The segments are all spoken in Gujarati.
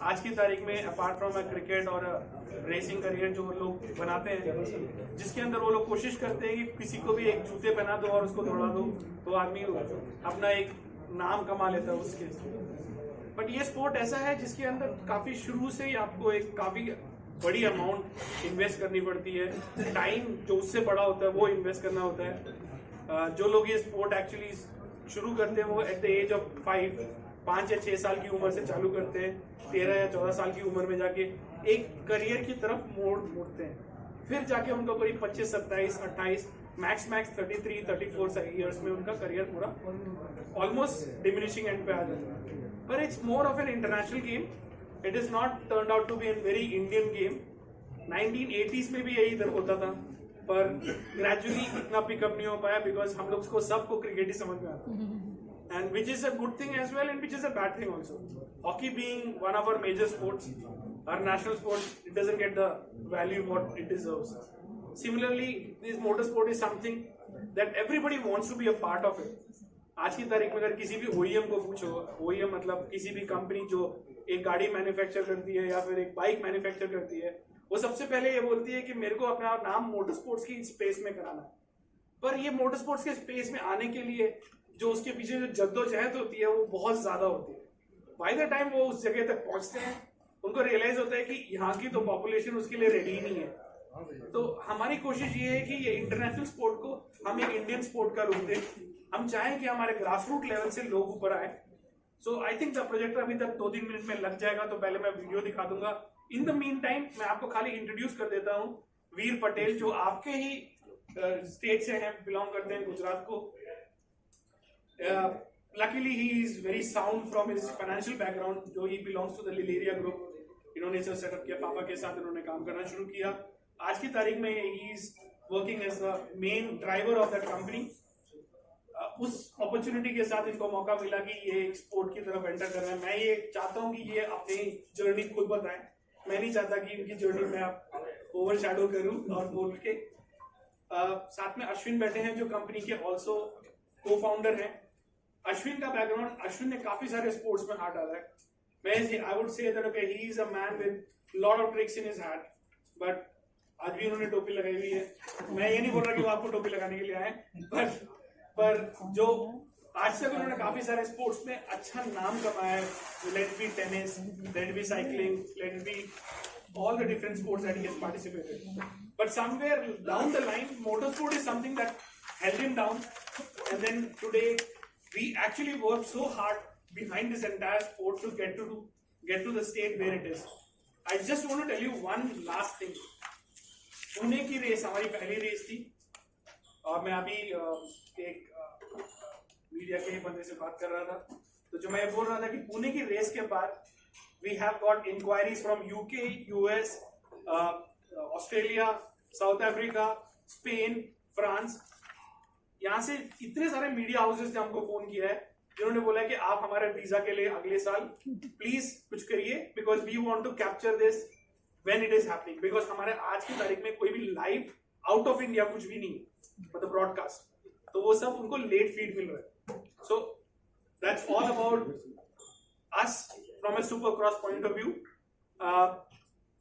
आज की तारीख में अपार्ट फ्रॉम क्रिकेट और रेसिंग करियर जो लोग बनाते हैं, जिसके अंदर वो लोग कोशिश करते हैं कि किसी को भी एक जूते पहना दो और उसको दौड़ा दो तो आदमी अपना एक नाम कमा लेता है उसके। बट ये स्पोर्ट ऐसा है जिसके अंदर काफी शुरू से ही आपको एक काफी बड़ी अमाउंट इन्वेस्ट करनी पड़ती है, टाइम जो उससे बड़ा होता है वो इन्वेस्ट करना होता है। जो लोग ये स्पोर्ट एक्चुअली शुरू करते हैं वो एट द एज ऑफ 5 या 6 साल की उम्र से चालू करते हैं, 13 या 14 साल की उम्र में जाके एक करियर की तरफ मोड़ते हैं। फिर जाके उनको करीब 25, 27, 28, मैक्स 33-34 ईयर्स में उनका करियर पूरा ऑलमोस्ट डिमिनिशिंग एंड पे आ जाता है। पर it's more of an international game, it is not turned out to be an very Indian game. 1980s में भी यही इधर होता था, पर ग्रेजुअली इतना पिकअप नहीं हो पाया बिकॉज हम लोग को सबको क्रिकेट ही समझ में आता है, and which is a good thing as well and which is a bad thing also. Hockey being one of our major sports, our national sport, it doesn't get the value what it deserves. Similarly, this motorsport is something that everybody wants to be a part of it. आज की तारीख में अगर किसी भी OEM को पूछो, OEM मतलब किसी भी कंपनी जो एक गाड़ी मैन्युफैक्चर करती है या फिर एक बाइक मैन्युफैक्चर करती है, वो सबसे पहले ये बोलती है कि मेरे को अपना नाम मोटर स्पोर्ट्स की स्पेस में कराना है। पर ये मोटर स्पोर्ट्स के स्पेस में आने के लिए जो उसके पीछे जो जद्दोजहद होती है वो बहुत ज्यादा होती है। बाय द टाइम वो उस जगह तक पहुंचते हैं, उनको रियलाइज होता है कि यहाँ की तो पॉपुलेशन उसके लिए रेडी नहीं है। तो हमारी कोशिश ये है कि ये इंटरनेशनल स्पोर्ट को हम एक इंडियन स्पोर्ट का रूप दें। हम चाहें कि हमारे ग्रास रूट लेवल से लोग ऊपर आए। सो आई थिंक द प्रोजेक्ट अभी तक 2-3 मिनट में लग जाएगा, तो पहले मैं वीडियो दिखा दूंगा। इन द मीन टाइम मैं आपको खाली इंट्रोड्यूस कर देता हूँ वीर पटेल, जो आपके ही स्टेट से हैं, बिलोंग करते हैं गुजरात को। Luckily he is very sound from his financial background, जो he belongs to the Lileria group. इन्होंने इसे सेटअप किया, पापा के साथ इन्होंने काम करना शुरू किया। आज की तारीख में he is working as the main driver of that company. उस अपॉर्चुनिटी के साथ इनको मौका मिला कि ये एक स्पोर्ट की तरफ एंटर कर रहे हैं। मैं ये चाहता हूँ कि ये अपनी जर्नी खुद बताएं, मैं नहीं चाहता कि इनकी जर्नी में आप ओवर शैडो करूँ और बोल के। साथ में अश्विन बैठे हैं जो कंपनी के ऑल्सो को फाउंडर हैं। अश्विन का बैकग्राउंड, अश्विन ने काफी सारे स्पोर्ट्स में हाथ डाला है। मैं I would say that okay, he is a man with lot of tricks in his hand, but आज भी उन्होंने टोपी लगाई हुई है। मैं ये नहीं बोल रहा कि वो आपको टोपी लगाने के लिए आए, पर जो आज तक उन्होंने काफी सारे स्पोर्ट्स में अच्छा नाम कमाया है, let be tennis, let be cycling, let be all the different sports that he has participated. But somewhere down the line, motorsport is something that held him down, and then today we actually worked so hard behind this entire sport to get to the state where it is. I just want to tell you one last thing. Pune की रेस हमारी पहली रेस थी, और मैं अभी एक मीडिया के बंदे से बात कर रहा था, तो जो मैं बोल रहा था कि पुणे की रेस के बाद we have got inquiries from UK, US, Australia, South Africa, Spain, France. यहाँ से इतने सारे मीडिया हाउसेस ने हमको फोन किया है, जिन्होंने बोला है कि आप हमारे वीजा के लिए अगले साल प्लीज कुछ करिए, because we want to capture this when it is happening. Because हमारे आज की तारीख में कोई भी लाइव आउट ऑफ इंडिया कुछ भी नहीं, मतलब ब्रॉडकास्ट, तो वो सब उनको लेट फीड मिल रहा है। So that's all about us from a supercross point of view.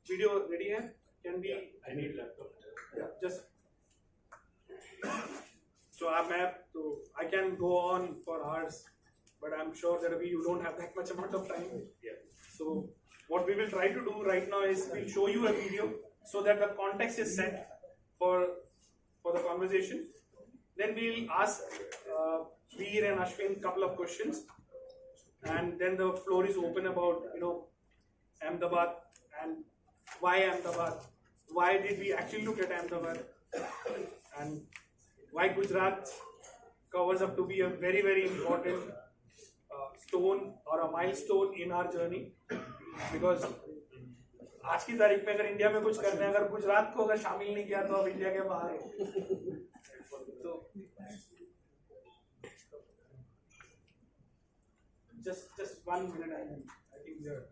Video ready hai? Can be. I need laptop. Yeah, just. So I can go on for hours, but I'm sure that you don't have that much amount of time. Yeah. So what we will try to do right now is we'll show you a video so that the context is set for the conversation. Then we'll ask Veer and Ashwin couple of questions. And then the floor is open about, Ahmedabad and why Ahmedabad, why did we actually look at Ahmedabad, and why Gujarat covers up to be a very, very important stone or a milestone in our journey. Because आज की तारीख में अगर इंडिया में कुछ करना है, अगर गुजरात को अगर शामिल नहीं किया तो अब इंडिया के बाहर है। तो just 1 minute, I think we are.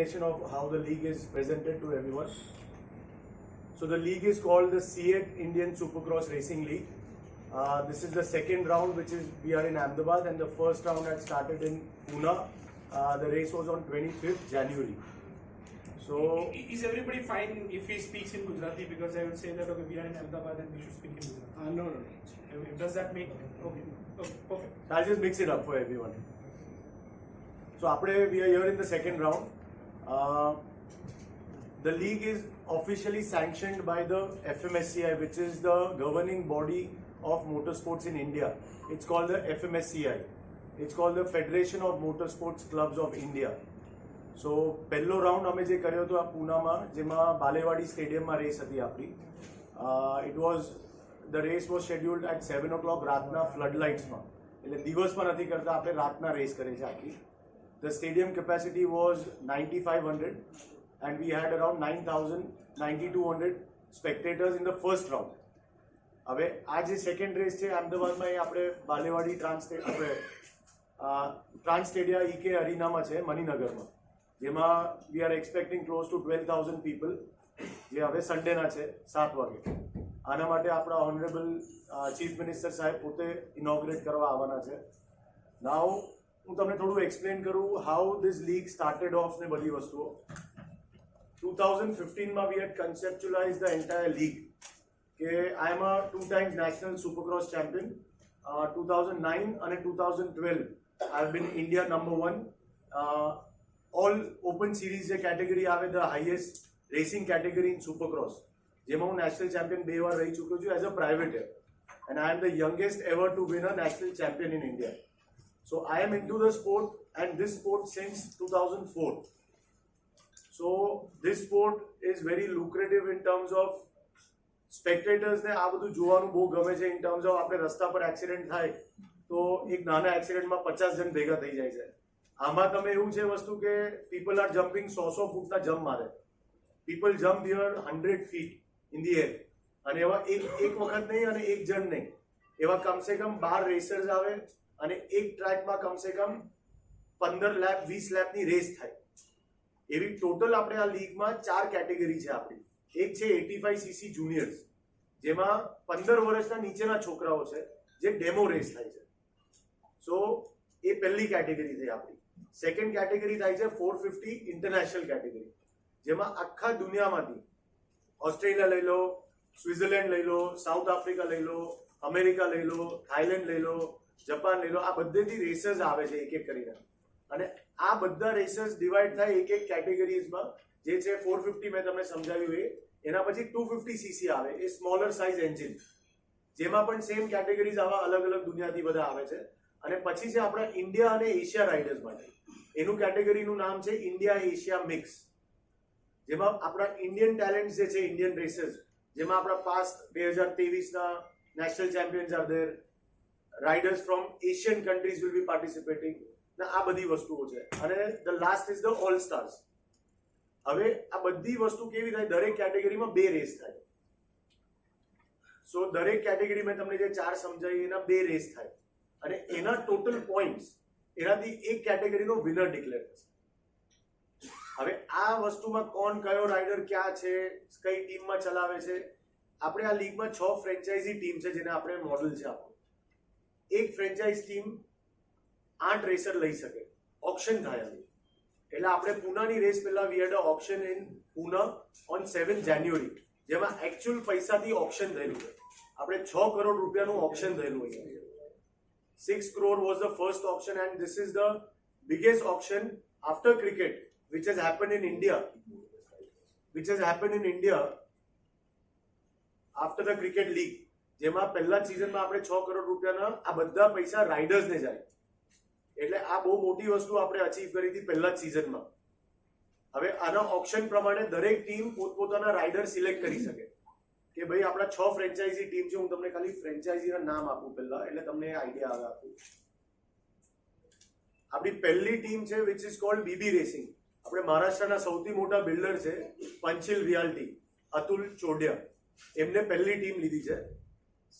explanation of how the league is presented to everyone. So the league is called the C8 Indian Supercross Racing League. This is the second round, which is we are in Ahmedabad, and the first round had started in Pune. The race was on 25th January. So is everybody fine if he speaks in Gujarati? Because I will say that okay, we are in Ahmedabad and we should speak in Gujarati. No. Does that make okay? Perfect. I'll just mix it up for everyone. So we are here in the second round. The league is officially sanctioned by the FMSCI, which is the governing body of motorsports in India. It's called the FMSCI. It's called the Federation of Motorsports Clubs of India. So પહેલો રાઉન્ડ અમે જે કર્યો હતો આ પૂનામાં, જેમાં બાલેવાડી સ્ટેડિયમમાં રેસ હતી આપણી. The race was scheduled at 7 o'clock રાતના ફ્લડ લાઇટ્સમાં, એટલે દિવસમાં નથી કરતા, આપણે રાતના રેસ કરે છે આખી. The stadium capacity was 9,500 and we had around 9,200 spectators in the first round. હવે આ જે સેકન્ડ રેસ છે અમદાવાદમાં, એ આપણે બાલેવાડી ટ્રાન્સ સ્ટેડિયા EK અરીનામાં છે મણિનગરમાં, જેમાં we are expecting close to 12,000 people, જે હવે સન્ડેના છે 7 વાગે. આના માટે આપણા ઓનરેબલ ચીફ મિનિસ્ટર સાહેબ પોતે ઇનોગ્રેટ કરવા આવવાના છે. નાઉ હું તમને થોડું એક્સપ્લેન કરું how this league started of ને બધી વસ્તુઓ. 2015માં વી હેડ કન્સેપ્ચ્યુલાઇઝ ધ એન્ટાયર લીગ, કે આઈ એમ અ 2 times national supercross champion. 2009 અને 2012 I have been India number 1. All open series જે કેટેગરી આવે, the highest racing category in supercross, જેમાં હું નેશનલ ચેમ્પિયન 2 વાર રહી ચૂક્યો છું as a privateer, and I am the youngest ever to win a national champion in India. So I am into the sport and this sport since 2004. So this sport is very lucrative in terms of spectators ને આ બધું જોવાનું બહુ ગમે છે. ઇન ટર્મ્સ ઓફ આપણે રસ્તા પર એક્સિડન્ટ થાય તો એક નાના એક્સિડન્ટમાં 50 જણ ભેગા થઈ જાય છે. આમાં તમે એવું છે વસ્તુ કે પીપલ આર જમ્પિંગ 100 ફૂટના જમ્પ મારે. People jump here 100 feet in the air. અને એવા એક વખત નહીં અને એક જણ નહીં, એવા કમસે કમ 12 રેસર્સ આવે અને એક ટ્રેકમાં કમસે કમ 15 લેપ 20 લેપની રેસ થાય. એવી ટોટલ આપણે આ લીગમાં 4 કેટેગરી છે આપણી. એક છે 85cc જુનિયર્સ, જેમાં 15 વર્ષના નીચેના છોકરાઓ છે, જે ડેમો રેસ થાય છે. સો એ પહેલી કેટેગરી થઈ આપણી. સેકન્ડ કેટેગરી થાય છે 450 ઇન્ટરનેશનલ કેટેગરી, જેમાં આખા દુનિયામાંથી ઓસ્ટ્રેલિયા લઈ લો, સ્વિટ્ઝરલેન્ડ લઈ લો, સાઉથ આફ્રિકા લઈ લો, અમેરિકા લઈ લો, થાઈલેન્ડ લઈ લો, જપાન લઈ લો, આ બધેથી રેસર્સ આવે છે એક એક કરીને. અને આ બધા રેસર્સ ડિવાઈડ થાય એક એક કેટેગરીઝમાં. જે છે 450 મેં તમને સમજાવ્યું એ. એના પછી 250cc આવે, એ સ્મોલર સાઇઝ એન્જિન, જેમાં પણ સેમ કેટેગરીઝ આવા અલગ અલગ દુનિયાથી બધા આવે છે. અને પછી છે આપણા ઇન્ડિયા અને એશિયા રાઇડર્સ માટે. એનું કેટેગરીનું નામ છે ઇન્ડિયા એશિયા મિક્સ, જેમાં આપણા ઇન્ડિયન ટેલેન્ટ જે છે, ઇન્ડિયન રેસર્સ, જેમાં આપણા પાસ્ટ 2023ના national champions are there, riders from Asian countries will be participating, ને આ બધી વસ્તુઓ છે. અને the last is the all stars. હવે આ બધી વસ્તુ કેવી થાય, દરેક કેટેગરીમાં 2 રેસ થાય. સો દરેક કેટેગરી મેં તમને જે 4 સમજાવી એના 2 રેસ થાય, અને એના ટોટલ પોઈન્ટ્સ એનાથી એક કેટેગરીનો વિનર ડિક્લેર થશે. હવે આ વસ્તુમાં કોણ કયો રાઇડર ક્યાં છે, કઈ ટીમમાં ચલાવે છે, આપણે આ લીગમાં 6 ફ્રેન્ચાઇઝી ટીમ છે, જેને આપણે મોડલ છે આપણું. એક ફ્રેન્ચાઇઝ ટીમ 8 રેસર લઈ શકે, ઓપ્શન થાય. એટલે આપણે પૂનાની રેસ પહેલા વી હેડ અ ઓપ્શન ઇન પૂના ઓન 7 જાન્યુઆરી, જેમાં એકચ્યુઅલ પૈસાથી ઓપ્શન થયેલું છે. આપણે 6 કરોડ રૂપિયાનું ઓપ્શન થયેલું છે. 6 crore was the first auction, and this is the biggest auction after cricket which has happened in India, after the cricket league, જેમાં પહેલા સિઝનમાં આપણે 6 કરોડ રૂપિયાના આ બધા પૈસા રાઇડર્સને જાય. એટલે આ બહુ મોટી વસ્તુ આપણે અચીવ કરી હતી પહેલા જ સિઝનમાં. હવે આના ઓપ્શન પ્રમાણે દરેક ટીમ પોતપોતાના રાઇડર સિલેક્ટ કરી શકે કે ભાઈ આપણા 6 ફ્રેન્ચાઇઝી ટીમ છે. હું તમને ખાલી ફ્રેન્ચાઇઝીના નામ આપું પહેલા, એટલે તમને આઈડિયા આવે આપું. આપણી પહેલી ટીમ છે which is called BB racing. આપણે મહારાષ્ટ્રના સૌથી મોટા બિલ્ડર છે પંચિલ રિયાલ્ટી, અતુલ ચોડિયા, એમને પહેલી ટીમ લીધી છે.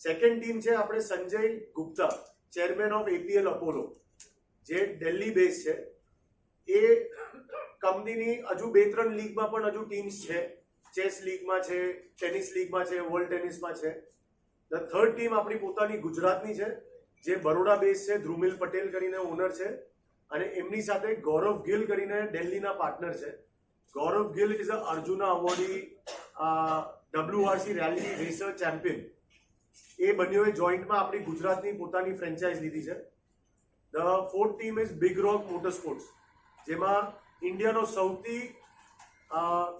સેકન્ડ ટીમ છે આપણે Sanjay Gupta, chairman of APL Apollo, જે દિલ્હી બેઝ છે. એ કંપનીની હજુ 2-3 લીગમાં પણ હજુ ટીમ્સ છે. ચેસ લીગમાં છે, ટેનિસ લીગમાં છે, વર્લ્ડ ટેનિસમાં છે. ધ થર્ડ ટીમ આપણી પોતાની ગુજરાતની છે, જે બરોડા બેઝ છે. ધ્રુમિલ પટેલ કરીને ઓનર છે, અને એમની સાથે ગૌરવ ગિલ કરીને દિલ્હીના પાર્ટનર છે. Gaurav Gill is a Arjuna awardee WRC rally racer champion. એ બંનેઓએ જોઈન્ટમાં આપણી ગુજરાતની પોતાની ફ્રેન્ચાઇઝ લીધી છે. The fourth team is big rock motor sports, જેમાં ઇન્ડિયાનો સૌથી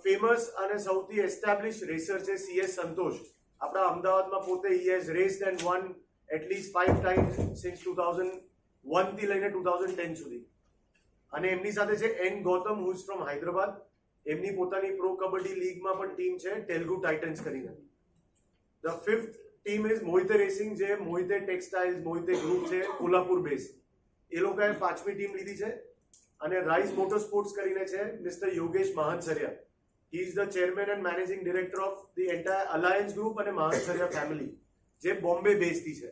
ફેમસ અને સૌથી એસ્ટાબ્લિશ રેસર છે CS સંતોષ. આપણા અમદાવાદમાં પોતે he has raced and won at least 5 times since 2001 થી લઈને 2010 સુધી. અને એમની સાથે છે N Gautam, who is from Hyderabad. એમની પોતાની પ્રો કબડ્ડી લીગમાં પણ ટીમ છે, તેલુગુ ટાઇટન્સ કરીને. The fifth team is Mohite racing, જે મોહિતે ટેક્સટાઇલ્સ, મોહિતે ગ્રુપ છે, કોલ્હાપુર બેઝ. એ લોકોએ 5મી ટીમ લીધી છે. અને રાઇઝ મોટર સ્પોર્ટ્સ કરીને છે mister Yogesh Mahansaria. He is the chairman and managing director of the entire alliance group અને મહાનસરિયા ફેમિલી, જે બોમ્બે બેઝથી છે.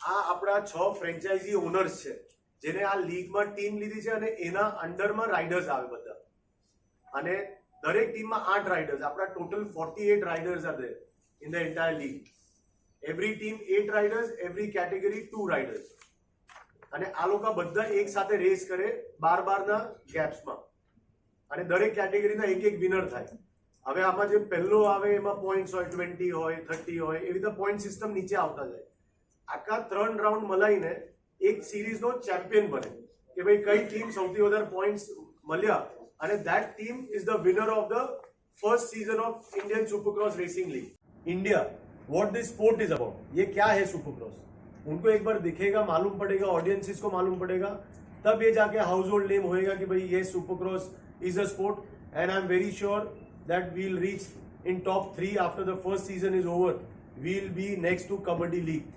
આ આપણા 6 ફ્રેન્ચાઇઝી ઓનર્સ છે, જેને આ લીગમાં ટીમ લીધી છે, અને એના અંડરમાં રાઇડર્સ આવે બધા. અને દરેક ટીમમાં 8 રાઇડર્સ. આપણા total 48 riders are there in the entire league. Every team 8 riders, every category 2 riders. અને આ લોકો બધા એક સાથે રેસ કરે 12-12ના ગેપ્સમાં, અને દરેક કેટેગરીના એક વિનર થાય. હવે આમાં જે પહેલો આવે એમાં પોઈન્ટ્સ હોય, 20 હોય, 30 હોય, એવી રીતે પોઈન્ટ સિસ્ટમ નીચે આવતા જાય. આખા 3 રાઉન્ડ મલાઈને એક સિરીઝનો ચેમ્પિયન બને કે ભાઈ કઈ ટીમ સૌથી વધારે પોઈન્ટ્સ મળ્યા, અને that team is the winner of the first season of Indian supercross racing league. India, what this sport is about, ये क्या है सुपरक्रॉस, उनको एक बार दिखेगा, मालूम पड़ेगा, ऑडियंसेस को मालूम पड़ेगा, तब ये जाके हाउस होल्ड नेम होएगा कि भाई ये supercross is a sport. And I am very sure that we will reach in top 3 after the first season is over. We will be next to kabaddi league.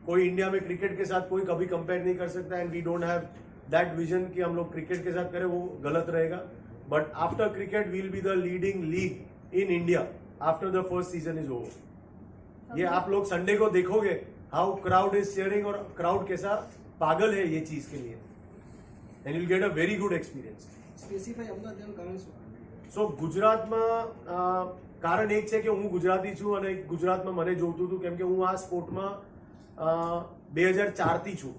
कोई इंडिया में क्रिकेट के साथ कोई कभी कंपेयर नहीं कर सकता, and we don't have that vision कि हम लोग क्रिकेट के साथ करें, वो गलत रहेगा. But after cricket we will be the leading league in India after the first season is over. ये आप लोग संडे को देखोगे हाउ क्राउड इज चीयरिंग, और क्राउड कैसा पागल है ये चीज के लिए, and you will get a very good experience. Specify Ahmedabad એમ કારણ શું? સો ગુજરાતમાં કારણ એક છે કે હું ગુજરાતી છું, અને ગુજરાતમાં મને જોતું હતું કેમ કે હું આ સ્પોર્ટમાં 2004થી છું.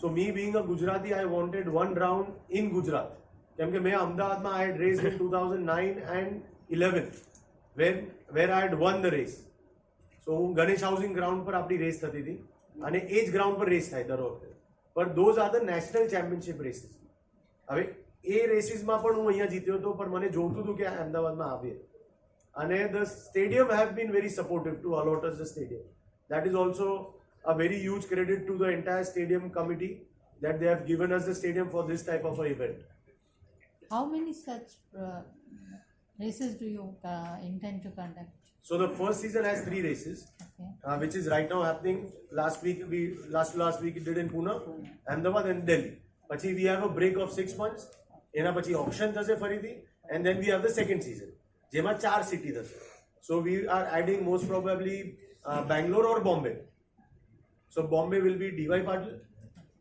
So me being a Gujarati, I wanted one round in Gujarat, કેમ કે મેં અમદાવાદમાં I had race in 2009 and 11 where I had won the race. So હું ગણેશ હાઉસિંગ ગ્રાઉન્ડ પર આપણી રેસ થતી હતી, અને એ જ ગ્રાઉન્ડ પર રેસ થાય દર વખતે, પણ those are the national championship races. હવે એ રેસીસમાં પણ હું અહીંયા જીત્યો હતો, પણ મને જોતું હતું કે અમદાવાદમાં આવીએ, અને the stadium have been very supportive to allot us the stadium. That is also a very huge credit to the entire stadium committee that they have given us the stadium for this type of an event. How many such races do you intend to conduct? So the first season has 3 races, Okay. which is right now happening. Last week we did in Pune, Ahmedabad and Delhi. Pachi we have a break of 6 months. એના પછી ઓપ્શન થશે ફરીથી, and then we have the second season, જેમાં 4 સિટી થશે. So we are adding most probably Bangalore or Bombay. So Bombay will be DY Patil,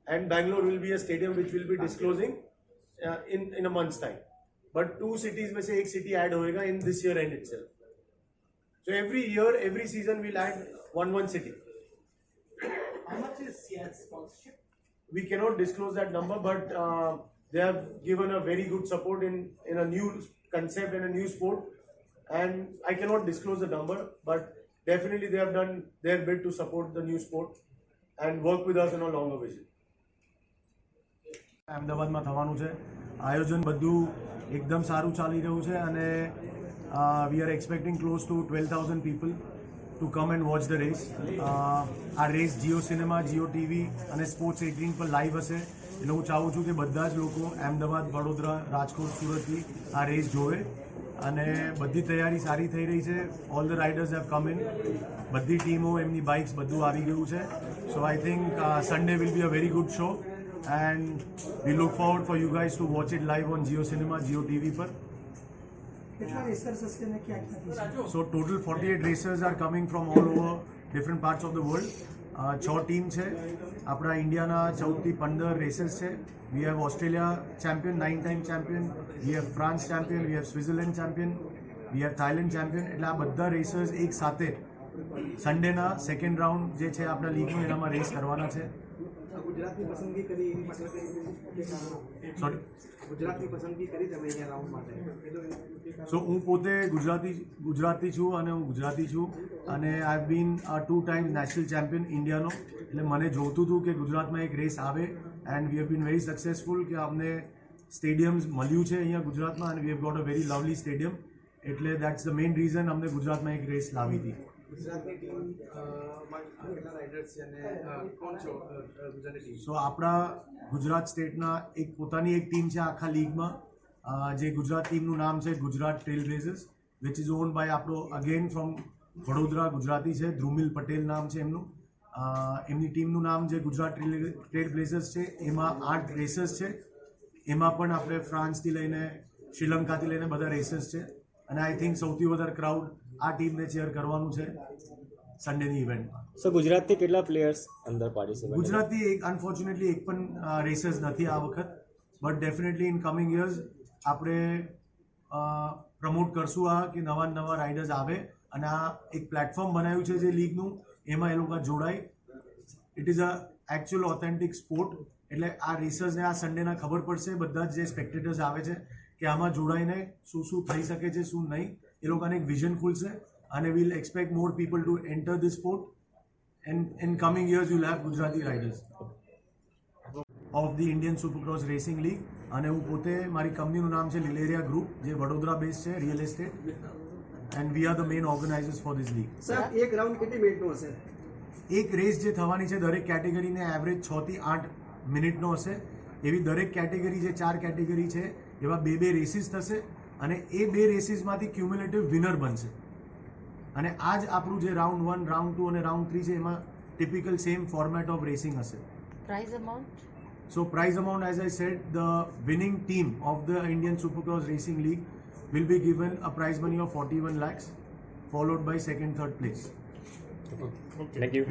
and Bangalore will be a stadium which will be disclosing in a month's time. But 2 cities में से एक city add होएगा in this year end itself. So every year, every season we'll add one city. How much is CS sponsorship? We cannot disclose that number, but they have given a very good support in a new concept and a new sport, and I cannot disclose the number, but definitely they have done their bit to support the new sport and work with us on a longer vision. અમદાવાદમાં થવાનું છે આયોજન, બધું એકદમ સારું ચાલી રહ્યું છે, અને we are expecting close to 12,000 people to come and watch the race. આ race Jio cinema, Jio TV અને સ્પોર્ટ્સ 18 પર લાઈવ હશે. એટલે હું ચાહું છું કે બધા જ લોકો અમદાવાદ, વડોદરા, રાજકોટ, સુરતથી આ રેસ જોવે, અને બધી તૈયારી સારી થઈ રહી છે. All the riders have come in, બધી ટીમો, એમની બાઇક્સ બધું આવી ગયું છે. So I think Sunday will be a very good show, and we look forward for you guys to watch it live on Jio cinema, Jio TV પર. કેટલા રેસર્સ હશે ને ક્યાં ક્યાંથી? So total 48 racers are coming from all over different parts of the world. 6 team છે આપણા ઇન્ડિયાના 14 થી 15 રેસીસ છે. We have Australia champion, 9 time champion, we have France champion, we have Switzerland champion, we have Thailand champion. એટલે આ બધા રેસર્સ એક સાથે સન્ડેના સેકન્ડ રાઉન્ડ જે છે આપણા લીગનું એનામાં રેસ કરવાના છે. ગુજરાતની પસંદગી કરી એની પાછળ કંઈ કારણ? સોરી, ગુજરાતની પસંદગી કરી તમે અહીંયા રાઉન્ડ માટે? સો હું પોતે ગુજરાતી છું અને હું ગુજરાતી છું અને I have been 2 times national champion ઇન્ડિયાનો. એટલે મને જોતું હતું કે ગુજરાતમાં એક રેસ આવે and we have been very successful કે અમને સ્ટેડિયમ્સ મળ્યું છે અહીંયા ગુજરાતમાં અને we have got a very lovely stadium. એટલે દેટ્સ ધ મેઇન રીઝન અમને ગુજરાતમાં એક રેસ લાવી હતી. ગુજરાતની ટીમ કેટલા રાઇડર્સ છે અને કોણ છો ગુજરાતની ટીમ? સો આપણા ગુજરાત સ્ટેટના એક પોતાની એક ટીમ છે આખા લીગમાં. જે ગુજરાત ટીમનું નામ છે Gujarat Trail Blazers, which is owned by આપણો અગેન ફ્રોમ વડોદરા ગુજરાતી છે, ધ્રુમિલ પટેલ નામ છે એમનું. એમની ટીમનું નામ જે ગુજરાત ટ્રેલ બ્લેઝર્સ છે એમાં 8 રેસર્સ છે. એમાં પણ આપણે ફ્રાન્સથી લઈને શ્રીલંકાથી લઈને બધા રેસર્સ છે અને આઈ થિંક સૌથી વધારે ક્રાઉડ આ ટીમને ચેર કરવાનું છે સન્ડેની ઇવેન્ટમાં. સો ગુજરાતથી કેટલા પ્લેયર્સ અંદર પાર્ટિસિપેટ? ગુજરાતથી અનફોર્ચ્યુનેટલી એક પણ રેસર્સ નથી આ વખત, but definitely in coming years આપણે પ્રમોટ કરશું આ કે નવા રાઇડર્સ આવે અને આ એક પ્લેટફોર્મ બનાવ્યું છે જે લીગનું, એમાં એ લોકો જોડાય. It is a actual authentic sport. એટલે આ રેસર્સને આ સન્ડેના ખબર પડશે, બધા જ જે સ્પેક્ટેટર્સ આવે છે કે આમાં જોડાઈને શું થઈ શકે છે શું નહીં, એ લોકોને એક વિઝન ખુલશે અને we'll expect more people to enter this sport and in coming years you will have Gujarati riders of the Indian supercross racing league. અને હું પોતે મારી કંપનીનું નામ છે લિલેરિયા ગ્રુપ, જે વડોદરા બેઝ છે, real estate, and we are the main organisers for this league. Sir, એક રાઉન્ડ કેટલી મિનિટનો હશે? એક રેસ જે થવાની છે દરેક કેટેગરીને એવરેજ 6 થી 8 મિનિટનો હશે. એવી દરેક કેટેગરી જે 4 કેટેગરી છે એવા 2 રેસીસ થશે અને એ 2 રેસીસમાંથી ક્યુમ્યુલેટિવ વિનર બનશે. અને આ જ આપણું જે રાઉન્ડ 1, રાઉન્ડ 2 અને રાઉન્ડ 3 છે એમાં typical same format of racing હશે. Prize amount? So prize amount, as I said, the winning team of the Indian Supercross Racing League will be given a prize money of 41 lakhs, followed by second, third place. Thank you.